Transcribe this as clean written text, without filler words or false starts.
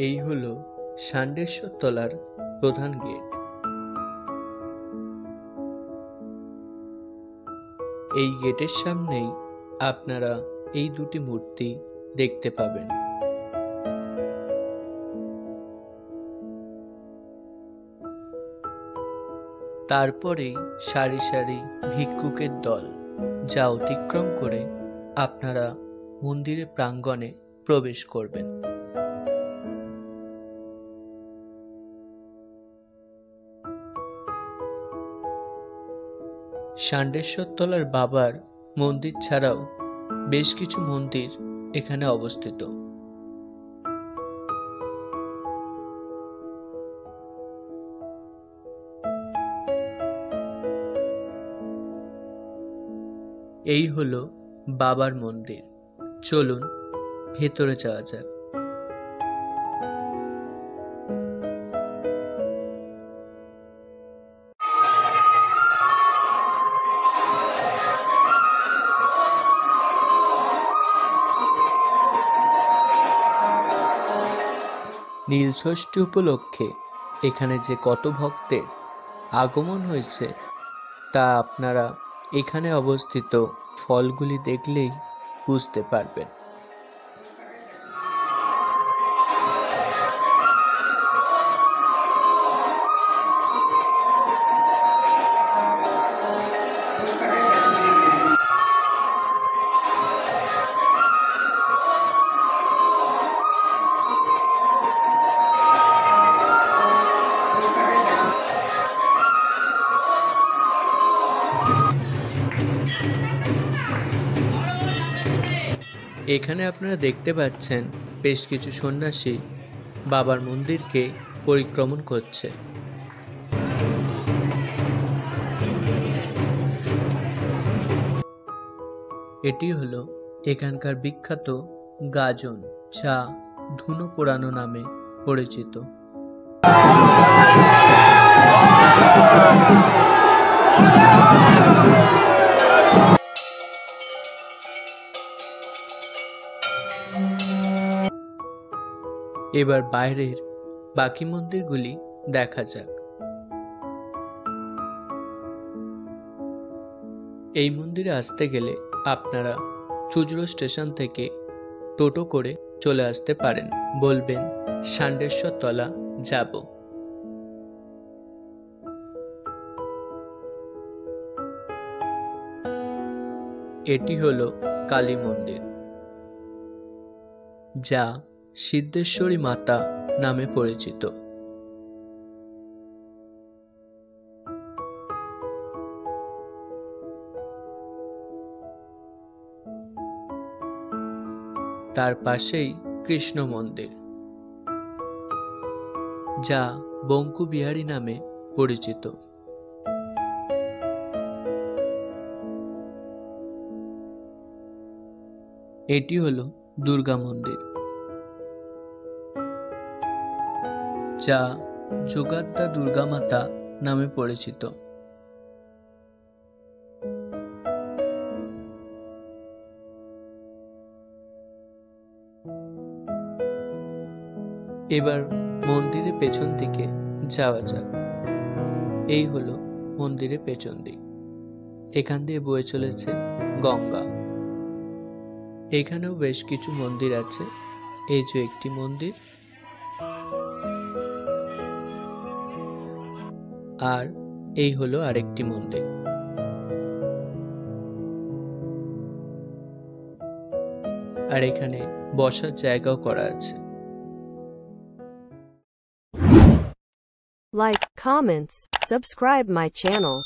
এই হলো ষান্ডেশ্বর তলার প্রধান গেট। এই গেটের সামনেই আপনারা এই দুটি মূর্তি দেখতে পাবেন। তারপরেই সারি সারি ভিক্ষুকের দল, যা অতিক্রম করে আপনারা মন্দিরের প্রাঙ্গণে প্রবেশ করবেন। ষান্ডেশ্বর তলার বাবার মন্দির ছাড়াও বেশ কিছু মন্দির এখানে অবস্থিত। এই হলো বাবার মন্দির। চলুন ভেতরে যাওয়া যাক। নীলষষ্ঠী উপলক্ষে এখানে যে কত ভক্তের আগমন হয়েছে তা আপনারা এখানে অবস্থিত ফলগুলি দেখলেই বুঝতে পারবেন। এখানে আপনারা দেখতে পাচ্ছেন বেশ কিছু সন্ন্যাসী বাবার মন্দিরকে পরিক্রমণ করছে। এটি হলো এখানকার বিখ্যাত গাজন, যা ধুনো পোড়ানো নামে পরিচিত। এবার বাইরের বাকি মন্দিরগুলি দেখা যাক। এই মন্দিরে আসতে গেলে আপনারা চুঁচুড়া স্টেশন থেকে টোটো করে চলে আসতে পারেন। বলবেন ষান্ডেশ্বর তলা যাব। এটি হলো কালী মন্দির, যা সিদ্ধেশ্বরী মাতা নামে পরিচিত। তার পাশেই কৃষ্ণ মন্দির, যা বঙ্কু বিহারী নামে পরিচিত। এটি হলো দুর্গা মন্দির, যা যোগাদ্দা দুর্গা মাতা নামে পরিচিত। এবার মন্দিরের পেছন দিকে যাওয়া যাক। এই হলো মন্দিরের পেছন দিক। এখান দিয়ে বয়ে চলেছে গঙ্গা। এখানেও বেশ কিছু মন্দির আছে। এই যে একটি মন্দির, আর এই হলো আরেকটি মন্দির। আর এখানে বসার জায়গাও করা আছে। Like, comments, subscribe my channel.